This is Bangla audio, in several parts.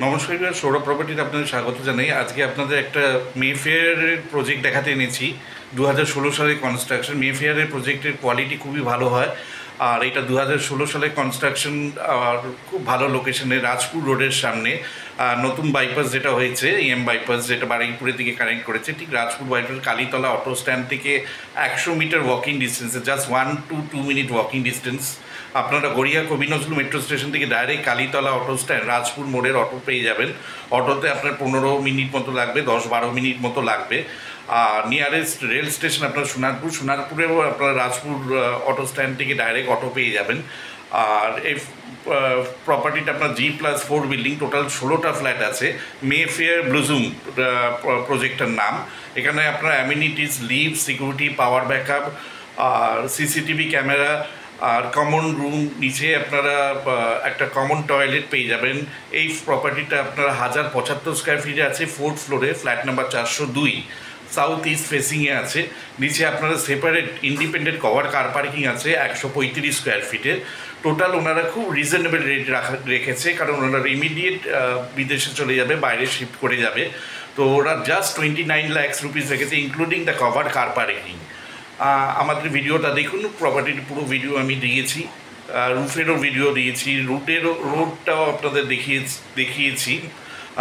নমস্কার, সৌরভ প্রপার্টিতে আপনাদের স্বাগত জানাই। আজকে আপনাদের একটা মেফেয়ারের প্রজেক্ট দেখাতে এনেছি। 2016 সালের কনস্ট্রাকশন। মেফেয়ারের প্রজেক্টের কোয়ালিটি খুবই ভালো হয়, আর এটা 2016 সালের কনস্ট্রাকশন, আর খুব ভালো লোকেশনে, রাজপুর রোডের সামনে। নতুন বাইপাস যেটা হয়েছে, বাইপাস যেটা বারুইপুরের দিকে কানেক্ট করেছে, ঠিক Rajpur bypass Kalitala auto stand থেকে 100 মিটার ওয়াকিং ডিস্টেন্সে, just 1 to 2 minute walking distance. আপনারা গড়িয়া কবি নজরুল মেট্রো স্টেশন থেকে direct Kalitala auto stand, Rajpur মোড়ের অটো পেয়ে যাবেন। অটোতে আপনার 15 মিনিট মতো লাগবে, 10-12 মিনিট মতো লাগবে। আর নিয়ারেস্ট রেল স্টেশন আপনার সোনারপুরেও আপনারা রাজপুর অটো স্ট্যান্ড থেকে ডাইরেক্ট অটো পেয়ে যাবেন। আর এই প্রপার্টিটা আপনার G+4 বিল্ডিং, টোটাল 16টা ফ্ল্যাট আছে। মেফেয়ার ব্লুজুম প্রজেক্টের নাম। এখানে আপনার অ্যামিনিটিস, লিভ, সিকিউরিটি, পাওয়ার ব্যাকআপ, আর সিসিটিভি ক্যামেরা, আর কমন রুম, নিচে আপনারা একটা কমন টয়লেট পেয়ে যাবেন। এই প্রপার্টিটা আপনারা 1075 স্কোয়ার ফিটে আছে, 4th ফ্লোরে, ফ্ল্যাট নাম্বার 402, সাউথ ইস্ট ফেসিংয়ে আছে। নিচে আপনারা separate independent cover car parking আছে 135 স্কোয়ার ফিটের। টোটাল ওনারা খুব রিজনেবল রেট রেখেছে, কারণ ওনারা ইমিডিয়েট বিদেশে চলে যাবে, বাইরে শিফট করে যাবে। তো ওরা জাস্ট 29 লাখ রুপিস রেখেছে, including the cover car parking. আমাদের ভিডিওটা দেখুন, প্রপার্টির পুরো ভিডিও আমি দিয়েছি, রুফেরও ভিডিও দিয়েছি, রোডটাও আপনাদের দেখিয়েছি।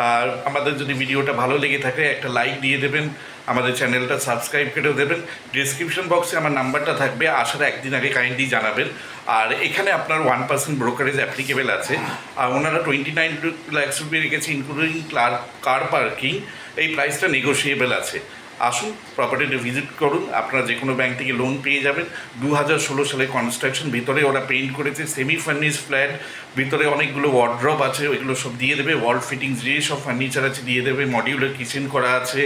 আর আমাদের যদি ভিডিওটা ভালো লেগে থাকে একটা লাইক দিয়ে দেবেন, আমাদের চ্যানেলটা সাবস্ক্রাইব করেও দেবেন। ডিসক্রিপশন বক্সে আমার নাম্বারটা থাকবে, আসার একদিন আগে কাইন্ডলি জানাবেন। আর এখানে আপনার 1% ব্রোকারেজ অ্যাপ্লিকেবল আছে। আর ওনারা 29 লাখ রুপি রেখেছে, ইনক্লুডিং কার পার্কিং। এই প্রাইসটা নেগোশিয়েবল আছে। আসুন, প্রপার্টিটা ভিজিট করুন, আপনারা যে কোনো ব্যাংক থেকে লোন পেয়ে যাবেন। 2016 সালে কনস্ট্রাকশন, ভিতরে ওরা পেইন্ট করেছে, সেমি ফার্নিশ ফ্ল্যাট, ভিতরে অনেকগুলো ওয়ার্ড্রপ আছে, ওইগুলো সব দিয়ে দেবে। ওয়াল ফিটিংস যে সব ফার্নিচার আছে দিয়ে দেবে। মডিউলার কিচেন করা আছে,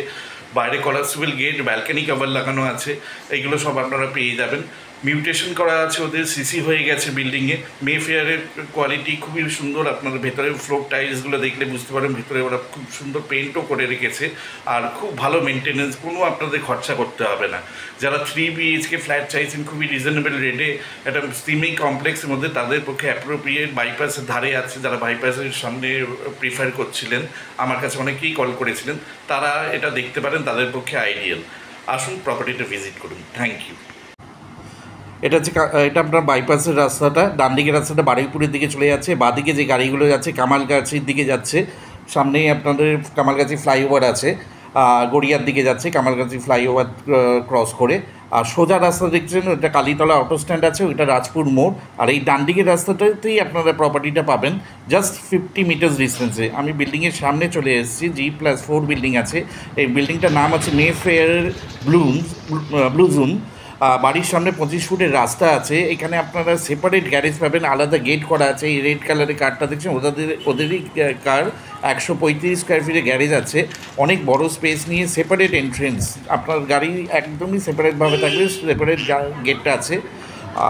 বাইরে কলারসিবল গেট, ব্যালকানি কভার লাগানো আছে, এইগুলো সব আপনারা পেয়ে যাবেন। মিউটেশন করা আছে, ওদের সিসি হয়ে গেছে বিল্ডিংয়ে। মেফেয়ারের কোয়ালিটি খুবই সুন্দর, আপনারা ভেতরে ফ্লোর টাইলসগুলো দেখলে বুঝতে পারেন, ভিতরে ওরা খুব সুন্দর পেন্টও করে রেখেছে। আর খুব ভালো মেনটেনেন্স, কোনো আপনাদের খরচা করতে হবে না। যারা 3 BHK ফ্ল্যাট চাইছেন খুবই রিজনেবল রেটে, একটা সিমি কমপ্লেক্সের মধ্যে, তাদের পক্ষে অ্যাপ্রোপ্রিয়েট, বাইপাসের ধারে আছে, যারা বাইপাসের সামনে প্রিফার করছিলেন, আমার কাছে অনেকেই কল করেছিলেন, তারা এটা দেখতে পারেন, তাদের পক্ষে আইডিয়াল। আসুন, প্রপার্টিটা ভিজিট করুন। Thank you. এটা আপনার বাইপাসের রাস্তাটা, ডান দিকের রাস্তাটা বারুইপুরের দিকে চলে যাচ্ছে, বাঁদিকে যে গাড়িগুলো যাচ্ছে কামালগাছির দিকে যাচ্ছে। সামনেই আপনাদের কামালগাছি ফ্লাইওভার আছে, গড়িয়ার দিকে যাচ্ছে কামালগাছি ফ্লাইওভার ক্রস করে। আর সোজা রাস্তা দেখছেন, ওটা কালীতলা অটো স্ট্যান্ড আছে, ওইটা রাজপুর মোড়। আর এই ডান দিকের রাস্তাটাতেই আপনারা প্রপার্টিটা পাবেন, জাস্ট 50 মিটার্স ডিস্টেন্সে। আমি বিল্ডিংয়ের সামনে চলে এসেছি, G+4 বিল্ডিং আছে। এই বিল্ডিংটার নাম আছে মেফেয়ার ব্লুজুম। বাড়ির সামনে 25 ফুটের রাস্তা আছে। এখানে আপনারা সেপারেট গ্যারেজ পাবেন, আলাদা গেট করা আছে। এই রেড কালারের কারটা দেখছেন, ওদেরই কার। 135 স্কোয়ার ফিটের গ্যারেজ আছে, অনেক বড় স্পেস নিয়ে, সেপারেট এন্ট্রেন্স। আপনার গাড়ি একদমই সেপারেটভাবে থাকবে, সেপারেট গেটটা আছে।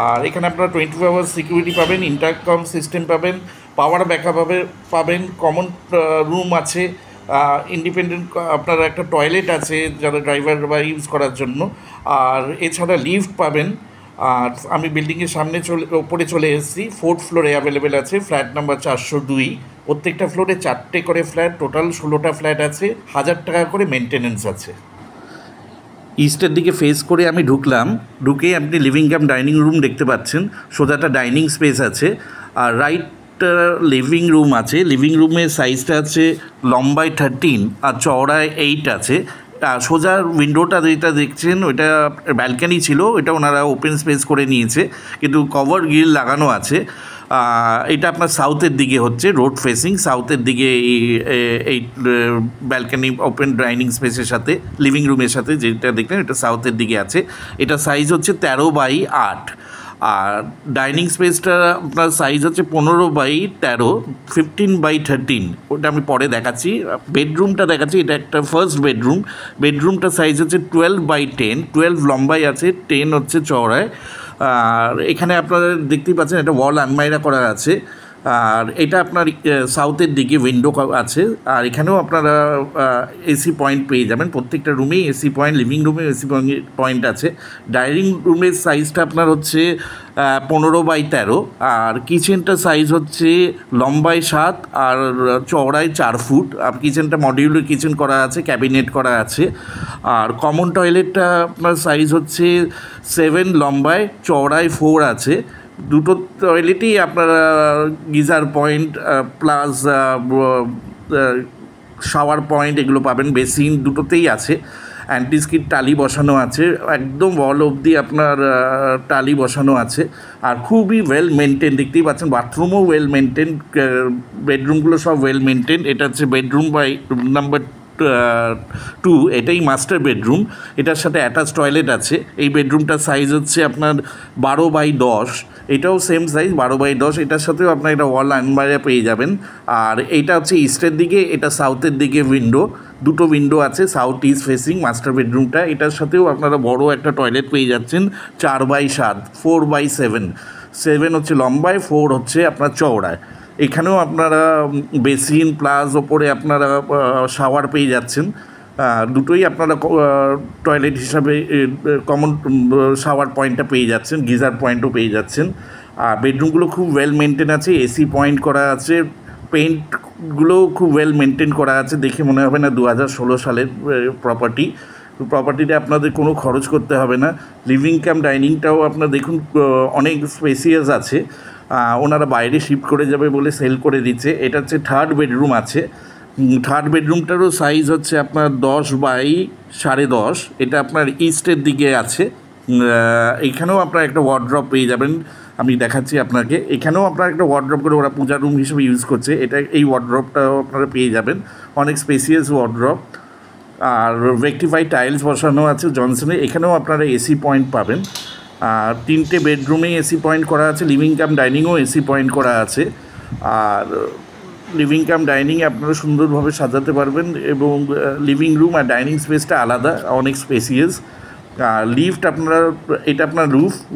আর এখানে আপনারা 24 আওয়ার্স সিকিউরিটি পাবেন, ইন্টারকম সিস্টেম পাবেন, পাওয়ার ব্যাকআপ পাবেন, কমন রুম আছে, ইন্ডিপেন্ডেন্ট আপনার একটা টয়লেট আছে যারা ড্রাইভার বা ইউজ করার জন্য। আর এছাড়া লিফট পাবেন। আর আমি বিল্ডিংয়ের সামনে ওপরে চলে এসেছি, 4th ফ্লোরে অ্যাভেলেবেল আছে, ফ্ল্যাট নাম্বার 402। প্রত্যেকটা ফ্লোরে 4টে করে ফ্ল্যাট, টোটাল 16টা ফ্ল্যাট আছে, 1000 টাকা করে মেনটেনেন্স আছে। ইস্টের দিকে ফেস করে আমি ঢুকে আপনি লিভিং কাম ডাইনিং রুম দেখতে পাচ্ছেন। সোজাটা ডাইনিং স্পেস আছে, আর রাইট লিভিং রুম আছে। লিভিং রুমের সাইজটা আছে লম্বায় 13 আর চওড়ায় 8 আছে। সোজা উইন্ডোটা যেটা দেখছেন ওইটা ব্যালকানি ছিল, ওইটা ওনারা ওপেন স্পেস করে নিয়েছে, কিন্তু কভার গ্রিল লাগানো আছে। এটা আপনার সাউথের দিকে হচ্ছে, রোড ফেসিং সাউথের দিকে। এই ব্যালকানি ওপেন ডাইনিং স্পেসের সাথে লিভিং রুমের সাথে যেটা দেখলেন, এটা সাউথের দিকে আছে। এটা সাইজ হচ্ছে 13/8। আর ডাইনিং স্পেসটা আপনার সাইজ হচ্ছে 15/13, 15/13। ওটা আমি পরে দেখাচ্ছি। বেডরুমটা দেখাচ্ছি, এটা একটা ফার্স্ট বেডরুম। বেডরুমটার সাইজ হচ্ছে 12/10, 12 লম্বাই আছে, 10 হচ্ছে চওড়ায়। আর এখানে আপনারা দেখতেই পাচ্ছেন একটা ওয়াল আলমাইরা করা আছে। আর এটা আপনার সাউথের দিকে উইন্ডো আছে। আর এখানেও আপনারা এসি পয়েন্ট পেয়ে যাবেন, প্রত্যেকটা রুমেই এসি পয়েন্ট, লিভিং রুমেও এসি পয়েন্ট আছে। ডাইনিং রুমের সাইজটা আপনার হচ্ছে 15x13, আর কিচেনটা সাইজ হচ্ছে লম্বায় 7 আর চওড়ায় 4 ফুট। আর কিচেনটা মডিউলার কিচেন করা আছে, ক্যাবিনেট করা আছে। আর কমন টয়লেটটা আপনার সাইজ হচ্ছে 7, লম্বায় চওড়ায় 4 আছে। দুটো টয়লেটই আপনারা geyser point plus shower point এগুলো পাবেন। বেসিন দুটোতেই আছে, অ্যান্টিস্কিড টালি বসানো আছে, একদম ওয়াল অবধি আপনার টালি বসানো আছে। আর খুবই ওয়েল মেনটেন, দেখতেই পাচ্ছেন বাথরুমও ওয়েল মেনটেন, বেডরুমগুলো সব ওয়েল মেনটেন। এটা হচ্ছে বেডরুম বাই নাম্বার 2, এটাই মাস্টার বেডরুম, এটার সাথে অ্যাটাচ টয়লেট আছে। এই বেডরুমটার সাইজ হচ্ছে আপনার 12x10, এটাও সেম সাইজ 12x10। এটার সাথেও আপনার এটা ওয়াল আলমারি পেয়ে যাবেন। আর এইটা হচ্ছে ইস্টের দিকে, এটা সাউথের দিকে উইন্ডো, দুটো উইন্ডো আছে, সাউথ ইস্ট ফেসিং মাস্টার বেডরুমটা। এটার সাথেও আপনারা বড় একটা টয়লেট পেয়ে যাচ্ছেন 4x7, 4x7, 7 হচ্ছে লম্বায়, 4 হচ্ছে আপনার চওড়ায়। এখানেও আপনারা বেসিন প্লাস ওপরে আপনারা শাওয়ার পেয়ে যাচ্ছেন। দুটোই আপনারা টয়লেট হিসাবে কমন শাওয়ার পয়েন্টটা পেয়ে যাচ্ছেন, গিজার পয়েন্টও পেয়ে যাচ্ছেন। আর বেডরুমগুলো খুব ওয়েল মেনটেন আছে, এসি পয়েন্ট করা আছে, পেন্টগুলোও খুব ওয়েল মেনটেন করা আছে, দেখে মনে হবে না 2016 সালের প্রপার্টিতে আপনাদের কোনো খরচ করতে হবে না। লিভিং কাম ডাইনিংটাও আপনার দেখুন অনেক স্পেসিয়াস আছে, ওনারা বাইরে শিফট করে যাবে বলে সেল করে দিচ্ছে। এটা হচ্ছে থার্ড বেডরুম আছে, থার্ড বেডরুমটারও সাইজ হচ্ছে আপনার 10x10.5। এটা আপনার ইস্টের দিকে আছে। এইখানেও আপনার একটা ওয়ার্ড্রপ পেয়ে যাবেন, আমি দেখাচ্ছি আপনাকে। এখানেও আপনার একটা ওয়ার্ড্রপ করে ওরা পূজা রুম হিসেবে ইউজ করছে, এটা এই ওয়ার্ড্রপটাও আপনারা পেয়ে যাবেন, অনেক স্পেসিয়াস ওয়ার্ড্রপ। আর রেকটিফাই টাইলস বসানো আছে জনসনে। এখানেও আপনারা এসি পয়েন্ট পাবেন। আর 3টে বেডরুমেই এসি পয়েন্ট করা আছে, লিভিং কাম ডাইনিংও এসি পয়েন্ট করা আছে। আর লিভিং কাম ডাইনিংয়ে আপনারা সুন্দরভাবে সাজাতে পারবেন, এবং লিভিং রুম আর ডাইনিং স্পেসটা আলাদা, অনেক স্পেসিয়াস। আর লিফট আপনারা, এটা আপনার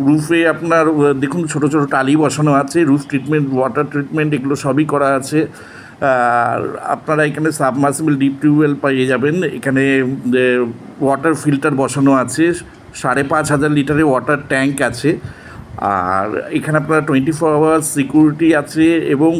রুফে আপনার দেখুন ছোটো ছোটো টালি বসানো আছে, রুফ ট্রিটমেন্ট, ওয়াটার ট্রিটমেন্ট এগুলো সবই করা আছে। আর আপনারা এখানে সাবমার্সিবল ডিপ টিউবওয়েল পেয়ে যাবেন। এখানে ওয়াটার ফিল্টার বসানো আছে, 5,500 লিটারের ওয়াটার ট্যাঙ্ক আছে। আর এখানে আপনারা 24 আওয়ার্স সিকিউরিটি আছে, এবং